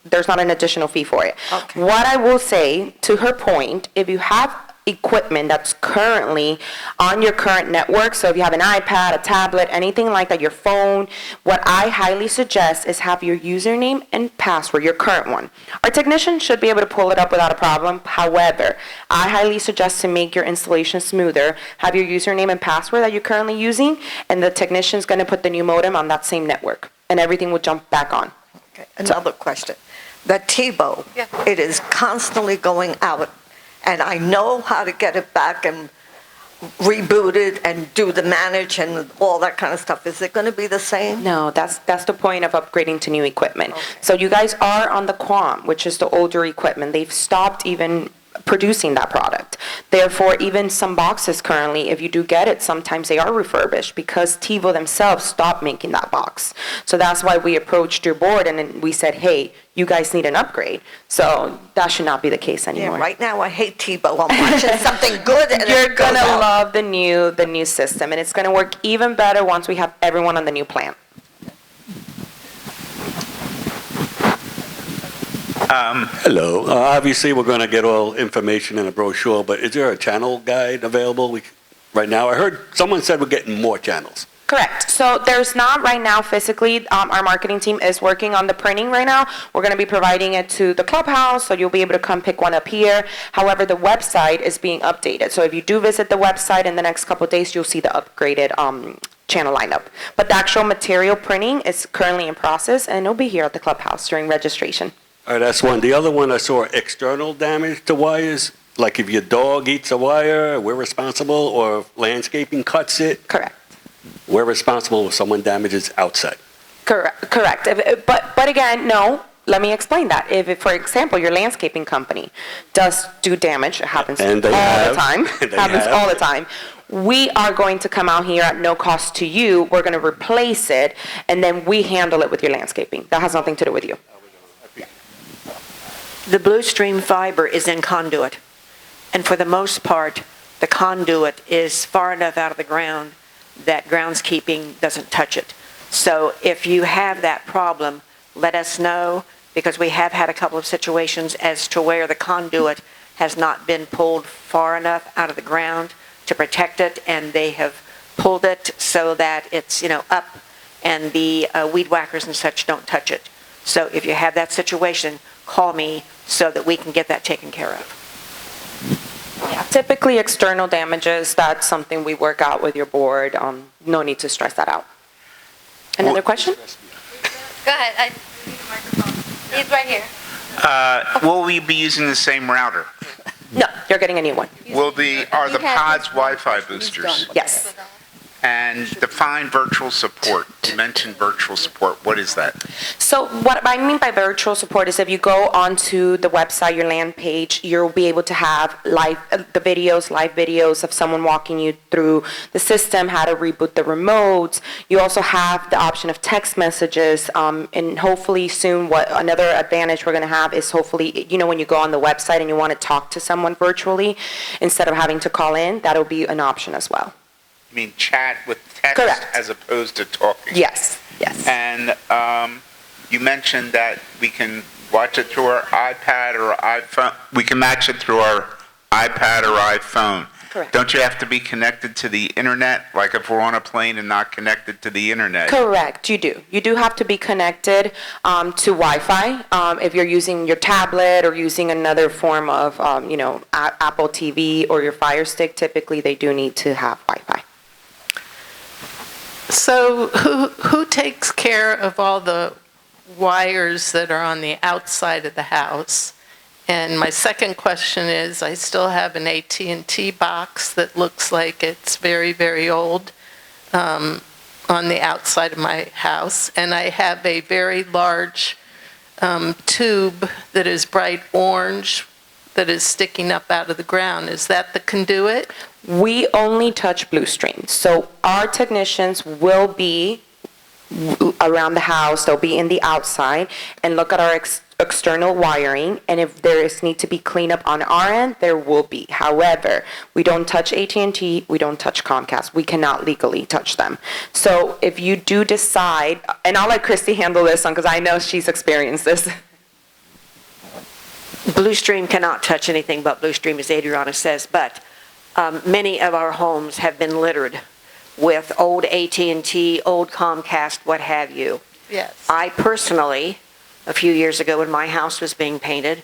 There's not an additional fee for it. Okay. What I will say, to her point, if you have equipment that's currently on your current network, so if you have an iPad, a tablet, anything like that, your phone, what I highly suggest is have your username and password, your current one. Our technician should be able to pull it up without a problem. However, I highly suggest to make your installation smoother, have your username and password that you're currently using, and the technician's going to put the new modem on that same network, and everything will jump back on. Okay. Another question. The TiVo, it is constantly going out, and I know how to get it back and reboot it and do the manage and all that kind of stuff. Is it going to be the same? No, that's the point of upgrading to new equipment. Okay. So you guys are on the QAM, which is the older equipment. They've stopped even producing that product. correct. Therefore, even some boxes currently, if you do get it, sometimes they are refurbished because TiVo themselves stopped making that box. So that's why we approached your board and then we said, hey, you guys need an upgrade. So that should not be the case anymore. Yeah, right now I hate TiVo. I'm watching something good and You're it goes gonna out. love the new system, and it's gonna work even better once we have everyone on the new plan. Hello. Obviously, we're going to get all information in a brochure, but is there a channel guide available right now? I heard someone said we're getting more channels. Correct. So there's not right now physically, our marketing team is working on the printing right now. We're going to be providing it to the clubhouse, so you'll be able to come pick one up here. However, the website is being updated. So if you do visit the website in the next couple of days, you'll see the upgraded channel lineup. But the actual material printing is currently in process, and it'll be here at the clubhouse during registration. All right, that's one. The other one, I saw external damage to wires. Like if your dog eats a wire, we're responsible, or if landscaping cuts it, Correct. we're responsible if someone damages outside. Correct. But again, no. Let me explain that. If, for example, your landscaping company does do damage, it happens all And they the have. time. And they Happens have. all the time. We are going to come out here at no cost to you. We're going to replace it, and then we handle it with your landscaping. That has nothing to do with you. The Blue Stream fiber is in conduit, and for the most part, the conduit is far enough out of the ground that groundskeeping doesn't touch it. So if you have that problem, let us know, because we have had a couple of situations as to where the conduit has not been pulled far enough out of the ground to protect it, and they have pulled it so that it's, up, and the weed whackers and such don't touch it. So if you have that situation, call me so that we can get that taken care of. Yeah, typically external damages, that's something we work out with your board. No need to stress that out. Another question? Go ahead. I need the microphone. He's right here. Will we be using the same router? No, you're getting a new one. Are the pods Wi-Fi boosters? Yes. And define virtual support. You mentioned virtual support. What is that? So what I mean by virtual support is if you go onto the website, your land page, you'll be able to have live videos of someone walking you through the system, how to reboot the remotes. You also have the option of text messages, and hopefully soon another advantage we're going to have is hopefully, when you go on the website and you want to talk to someone virtually, instead of having to call in, that'll be an option as well. You mean chat with text Correct. as opposed to talking? Yes. And you mentioned that we can watch it through our iPad or iPhone. We can match it through our iPad or iPhone. Correct. Don't you have to be connected to the internet? Like if we're on a plane and not connected to the internet? Correct, you do. You do have to be connected to Wi-Fi. If you're using your tablet or using another form of, Apple TV or your Fire Stick, typically they do need to have Wi-Fi. So who takes care of all the wires that are on the outside of the house? And my second question is, I still have an AT&T box that looks like it's very, very old on the outside of my house. And I have a very large tube that is bright orange that is sticking up out of the ground. Is that the conduit? We only touch Blue Stream. So our technicians will be around the house, they'll be in the outside and look at our external wiring, and if there is need to be cleanup on our end, there will be. However, we don't touch AT&T, we don't touch Comcast. We cannot legally touch them. So if you do decide, and I'll let Christy handle this one because I know she's experienced this. Blue Stream cannot touch anything but Blue Stream, as Adriana says, but many of our homes have been littered with old AT&T, old Comcast, what have you. Yes. I personally, a few years ago when my house was being painted,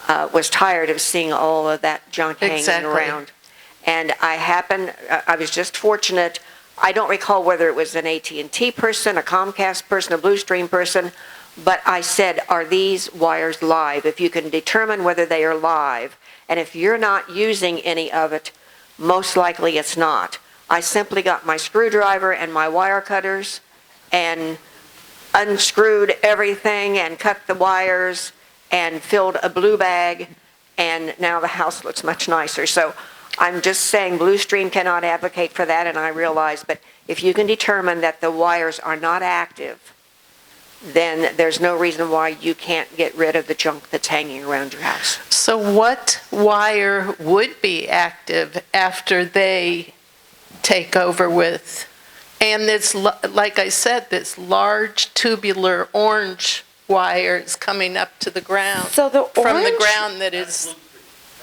was tired of seeing all of that junk hanging Exactly. around. And I was just fortunate. I don't recall whether it was an AT&T person, a Comcast person, a Blue Stream person, but I said, are these wires live? If you can determine whether they are live, and if you're not using any of it, most likely it's not. I simply got my screwdriver and my wire cutters and unscrewed everything and cut the wires and filled a blue bag and now the house looks much nicer. So I'm just saying Blue Stream cannot advocate for that, and I realize, but if you can determine that the wires are not active, then there's no reason why you can't get rid of the junk that's hanging around your house. So what wire would be active after they take over with? And this, like I said, this large tubular orange wire is coming up to the ground. So the From the orange- ground that is,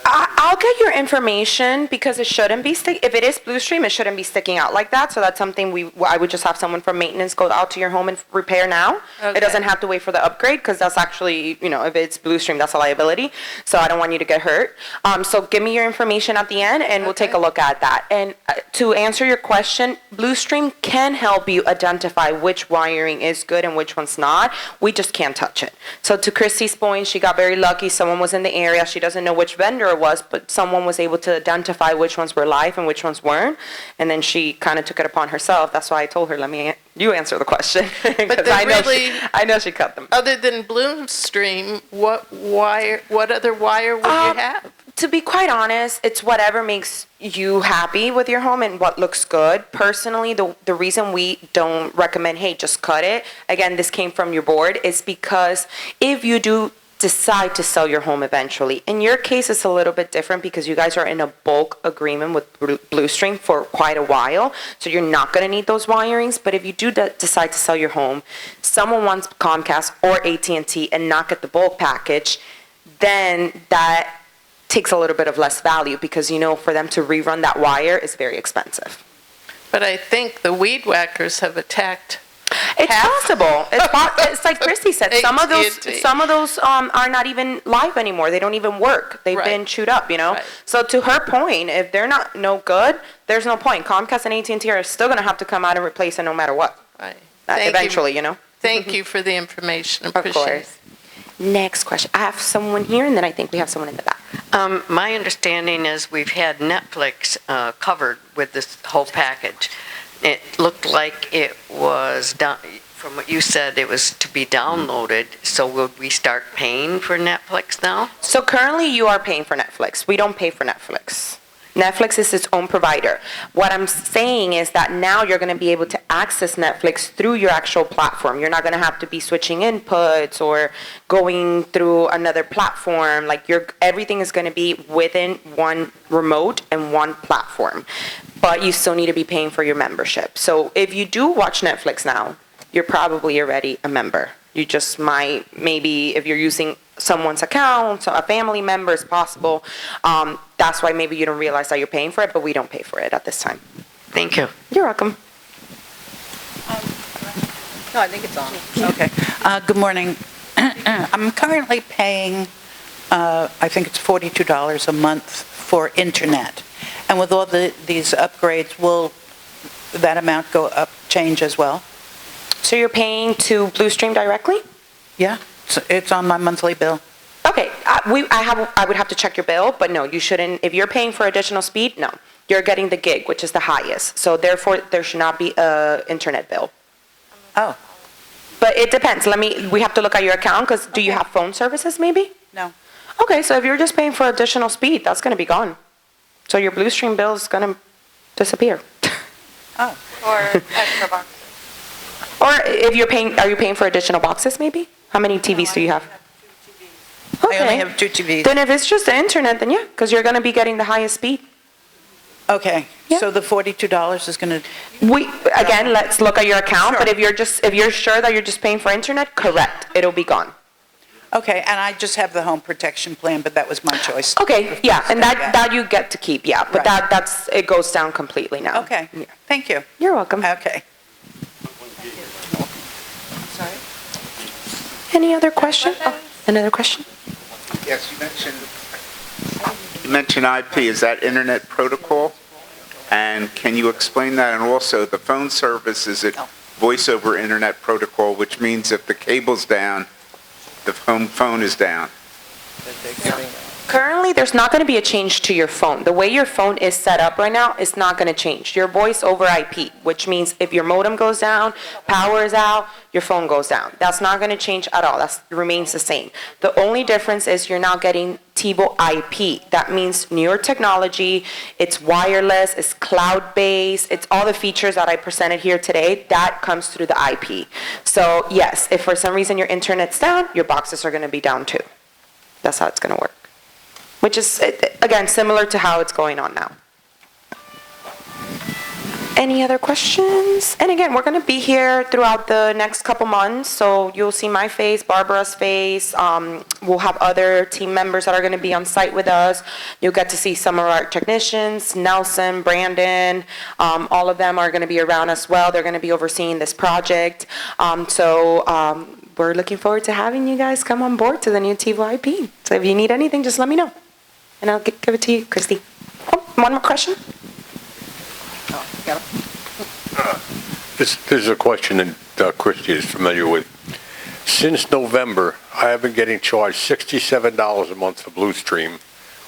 I'll get your information because it shouldn't be if it is Blue Stream, it shouldn't be sticking out like that. So that's something I would just have someone from maintenance go out to your home and repair now. Okay. It doesn't have to wait for the upgrade because that's actually, if it's Blue Stream, that's a liability. So I don't want you to get hurt. So give me your information at the end and we'll take a look at that. And to answer your question, Blue Stream can help you identify which wiring is good and which one's not. We just can't touch it. So to Christy's point, she got very lucky. Someone was in the area. She doesn't know which vendor it was, but someone was able to identify which ones were live and which ones weren't, and then she kind of took it upon herself. That's why I told her, you answer the question. But I know she cut them. other than Blue Stream, what other wire would you have? To be quite honest, it's whatever makes you happy with your home and what looks good. Personally, the reason we don't recommend, hey, just cut it, again, this came from your board, is because if you do decide to sell your home eventually. In your case, it's a little bit different because you guys are in a bulk agreement with Blue Stream for quite a while, so you're not going to need those wirings. But if you do decide to sell your home, someone wants Comcast or AT&T and not get the bulk package, then that takes a little bit of less value because, for them to rerun that wire is very expensive. But I think the weed whackers have attacked. It's possible. It's like Christy said. Some of those are not even live anymore. They don't even work. They've been chewed up. Right. So to her point, if they're not no good, there's no point. Comcast and AT&T are still going to have to come out and replace it no matter what. Right. Eventually. Thank you for the information. Of Appreciate it. course. Next question. I have someone here, and then I think we have someone in the back. My understanding is we've had Netflix covered with this whole package. It looked like it was done, from what you said, it was to be downloaded. So will we start paying for Netflix now? So currently you are paying for Netflix. We don't pay for Netflix. Netflix is its own provider. What I'm saying is that now you're going to be able to access Netflix through your actual platform. You're not going to have to be switching inputs or going through another platform. Everything is going to be within one remote and one platform. But you still need to be paying for your membership. So if you do watch Netflix now, you're probably already a member. You just might, maybe if you're using someone's account, so a family member is possible. That's why maybe you don't realize that you're paying for it, but we don't pay for it at this time. Thank you. You're welcome. No, I think it's on. Okay. Good morning. I'm currently paying, I think it's $42 a month for internet. And with all these upgrades, will that amount go up, change as well? So you're paying to Blue Stream directly? Yeah, it's on my monthly bill. Okay, I would have to check your bill, but no, you shouldn't. If you're paying for additional speed, no. You're getting the gig, which is the highest. So therefore, there should not be a internet bill. Oh. But it depends. We have to look at your account, because do you have phone services maybe? No. Okay, so if you're just paying for additional speed, that's going to be gone. So your Blue Stream bill is going to disappear. Oh. Or extra boxes. Or if you're paying, are you paying for additional boxes maybe? How many TVs do you have? I only have 2 TVs. Then if it's just the internet, then yeah, because you're going to be getting the highest speed. Okay, Yeah. so the $42 is going to, Again, let's look at your account, Sure. but if you're sure that you're just paying for internet, correct, it'll be gone. okay, and I just have the home protection plan, but that was my choice. Okay, yeah, and that you get to keep, yeah, but Right. it goes down completely now. Okay, Yeah. thank you. You're welcome. Okay. Any other question? Oh, another question? Yes, you mentioned IP. Is that Internet Protocol? And can you explain that? And also, the phone service, is it Voice over Internet Protocol, which means if the cable's down, the home phone is down? Currently, there's not going to be a change to your phone. The way your phone is set up right now is not going to change. Your voice over IP, which means if your modem goes down, power is out, your phone goes down. That's not going to change at all. That remains the same. The only difference is you're now getting TiVo IP. That means newer technology, it's wireless, it's cloud-based, it's all the features that I presented here today. That comes through the IP. So yes, if for some reason your internet's down, your boxes are going to be down too. That's how it's going to work. Which is, again, similar to how it's going on now. Any other questions? And again, we're going to be here throughout the next couple months, so you'll see my face, Barbara's face. We'll have other team members that are going to be on site with us. You'll get to see some of our technicians, Nelson, Brandon. All of them are going to be around as well. They're going to be overseeing this project. We're looking forward to having you guys come on board to the new TiVo IP. So if you need anything, just let me know. And I'll give it to you, Christy. Oh, one more question? This is a question that Christy is familiar with. Since November, I have been getting charged $67 a month for Blue Stream,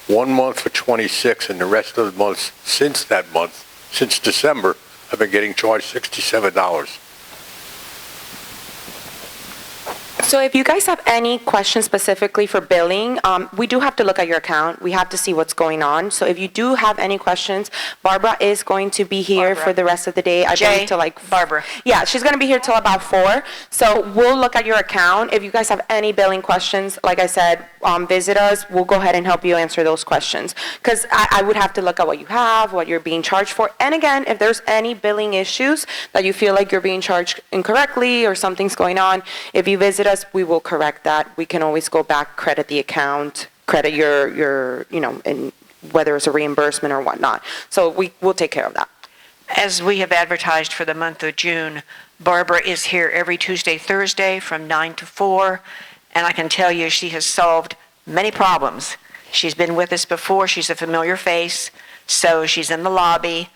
1 month for $26, and the rest of the months since that month, since December, I've been getting charged $67. So if you guys have any questions specifically for billing, we do have to look at your account. We have to see what's going on. So if you do have any questions, Barbara is going to be here for the rest of the day. I believe till like Barbara. Yeah, she's going to be here till about 4. So we'll look at your account. If you guys have any billing questions, like I said, visit us. We'll go ahead and help you answer those questions. Because I would have to look at what you have, what you're being charged for. And again, if there's any billing issues that you feel like you're being charged incorrectly or something's going on, if you visit us, we will correct that. We can always go back, credit the account, credit your and whether it's a reimbursement or whatnot. So we'll take care of that. As we have advertised for the month of June, Barbara is here every Tuesday, Thursday from 9 to 4, and I can tell you she has solved many problems. She's been with us before. She's a familiar face, so she's in the lobby.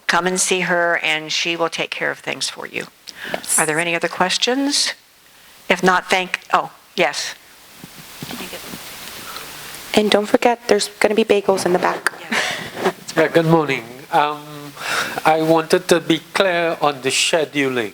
Come and see her, and she will take care of things for you. Yes. Are there any other questions? If not, yes. And don't forget, there's going to be bagels in the back. Yes. Good morning. I wanted to be clear on the scheduling.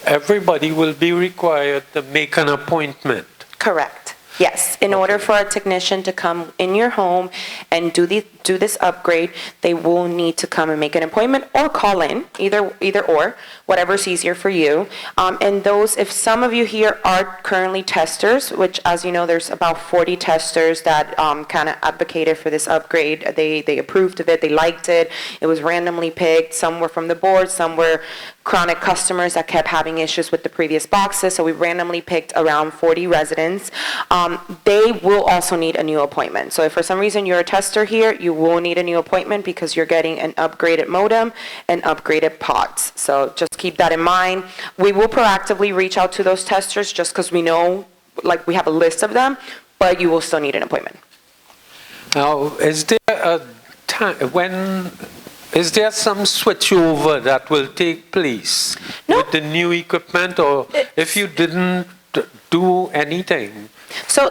Everybody will be required to make an appointment. Correct. Yes. In order for a technician to come in your home and do this upgrade, they will need to come and make an appointment or call in, either or, whatever's easier for you. And those, if some of you here are currently testers, which as you know, there's about 40 testers that kind of advocated for this upgrade. They approved of it, they liked it. It was randomly picked. Some were from the board, some were chronic customers that kept having issues with the previous boxes. So we randomly picked around 40 residents. They will also need a new appointment. So if for some reason you're a tester here, you will need a new appointment because you're getting an upgraded modem and upgraded pods. So just keep that in mind. We will proactively reach out to those testers just because we know, like we have a list of them, but you will still need an appointment. Now, is there a time, is there some switchover that will take place with the new equipment, or if you didn't do anything? So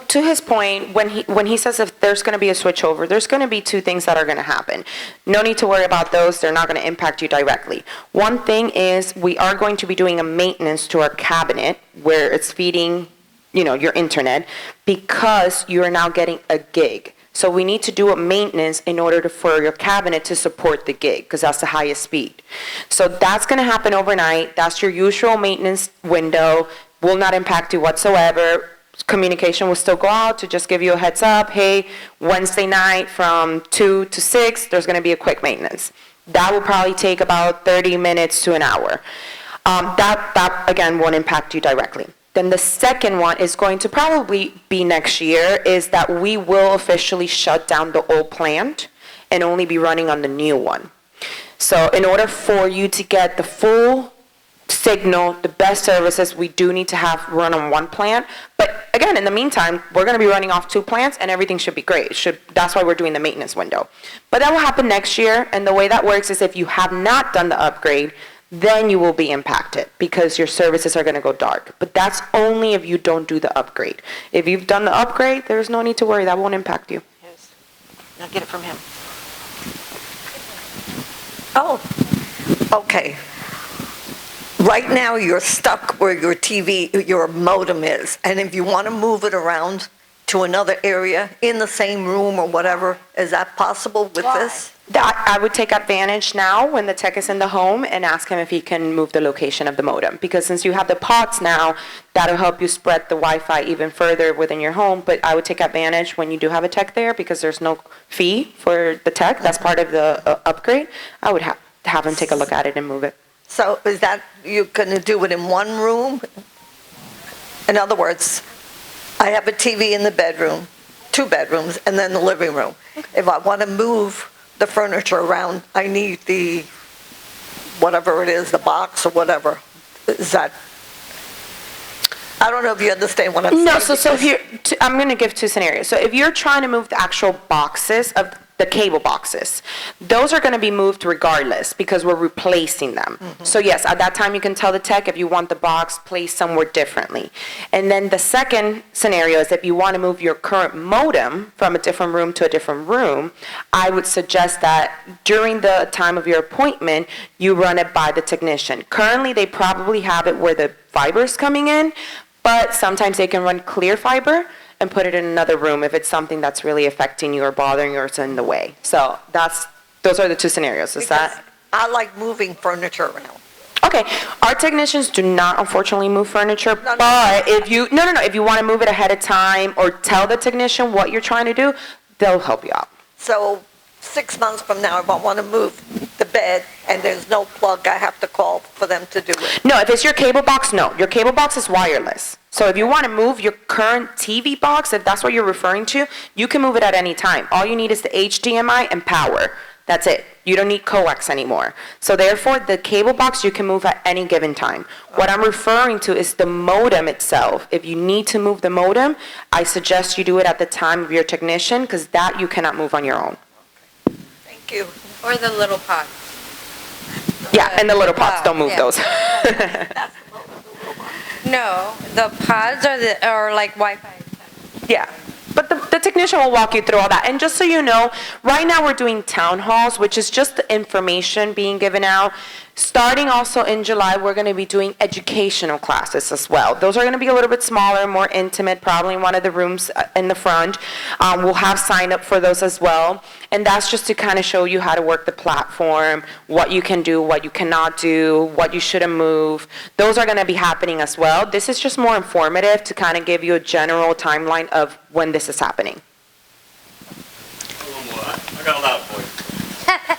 to his point, when he says if there's going to be a switchover, there's going to be 2 things that are going to happen. No need to worry about those. They're not going to impact you directly. One thing is we are going to be doing a maintenance to our cabinet where it's feeding, your internet, because you are now getting a gig. So we need to do a maintenance in order for your cabinet to support the gig, because that's the highest speed. So that's going to happen overnight. That's your usual maintenance window. Will not impact you whatsoever. Communication will still go out to just give you a heads up. Hey, Wednesday night from 2 to 6, there's going to be a quick maintenance. That will probably take about 30 minutes to an hour. That again won't impact you directly. Then the second one is going to probably be next year, is that we will officially shut down the old plant and only be running on the new one. So in order for you to get the full signal, the best services, we do need to have run on one plant. But again, in the meantime, we're going to be running off 2 plants and everything should be great. That's why we're doing the maintenance window. But that will happen next year. And the way that works is if you have not done the upgrade, then you will be impacted because your services are going to go dark. But that's only if you don't do the upgrade. If you've done the upgrade, there's no need to worry. That won't impact you. Yes. Now get it from him. Oh, okay. Right now, you're stuck where your TV, your modem is, and if you want to move it around to another area in the same room or whatever, is that possible with this? I would take advantage now when the tech is in the home and ask him if he can move the location of the modem. Because since you have the pods now, that'll help you spread the Wi-Fi even further within your home. But I would take advantage when you do have a tech there because there's no fee for the tech. That's part of the upgrade. I would have him take a look at it and move it. So is that, you're going to do it in one room? In other words, I have a TV in the bedroom, 2 bedrooms, and then the living room. If I want to move the furniture around, I need the, whatever it is, the box or whatever. Is that, I don't know if you understand what I'm saying. No, so here, I'm going to give 2 scenarios. So if you're trying to move the actual boxes of the cable boxes, those are going to be moved regardless because we're replacing them. So yes, at that time you can tell the tech if you want the box placed somewhere differently. And then the second scenario is if you want to move your current modem from a different room to a different room, I would suggest that during the time of your appointment, you run it by the technician. Currently, they probably have it where the fiber is coming in, but sometimes they can run clear fiber and put it in another room if it's something that's really affecting you or bothering you or it's in the way. So those are the 2 scenarios. Is that? I like moving furniture around. Okay, our technicians do not unfortunately move furniture, but if you, if you want to move it ahead of time or tell the technician what you're trying to do, they'll help you out. So 6 months from now, if I want to move the bed and there's no plug, I have to call for them to do it? No, if it's your cable box, no. Your cable box is wireless. So if you want to move your current TV box, if that's what you're referring to, you can move it at any time. All you need is the HDMI and power. That's it. You don't need coax anymore. So therefore, the cable box you can move at any given time. What I'm referring to is the modem itself. If you need to move the modem, I suggest you do it at the time of your technician because that you cannot move on your own. Thank you. Or the little pods. Yeah, and the little pots, don't move those. No, the pods are like Wi-Fi. Yeah, but the technician will walk you through all that. And just so you know, right now we're doing town halls, which is just the information being given out. Starting also in July, we're going to be doing educational classes as well. Those are going to be a little bit smaller, more intimate, probably in one of the rooms in the front. We'll have sign up for those as well. And that's just to kind of show you how to work the platform, what you can do, what you cannot do, what you shouldn't move. Those are going to be happening as well. This is just more informative to kind of give you a general timeline of when this is happening. I got a loud voice.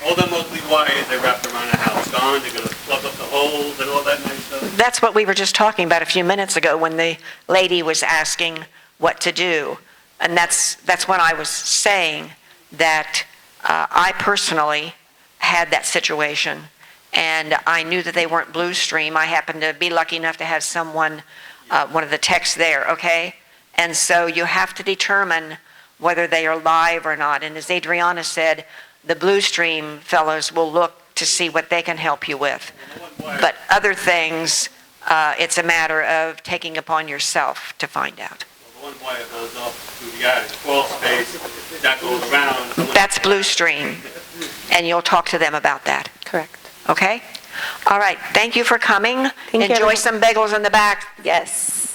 All them ugly wires they wrapped around the house gone. They're going to plug up the holes and all that nice stuff. That's what we were just talking about a few minutes ago when the lady was asking what to do. And that's when I was saying that I personally had that situation. And I knew that they weren't Blue Stream. I happened to be lucky enough to have someone, one of the techs there, okay? And so you have to determine whether they are live or not. And as Adriana said, the Blue Stream fellows will look to see what they can help you with. But other things, it's a matter of taking upon yourself to find out. The one wire goes up through the attic, crawl space, that goes around. That's Blue Stream, and you'll talk to them about that. Correct. Okay? All right, thank you for coming. Thank you. Enjoy some bagels in the back. Yes.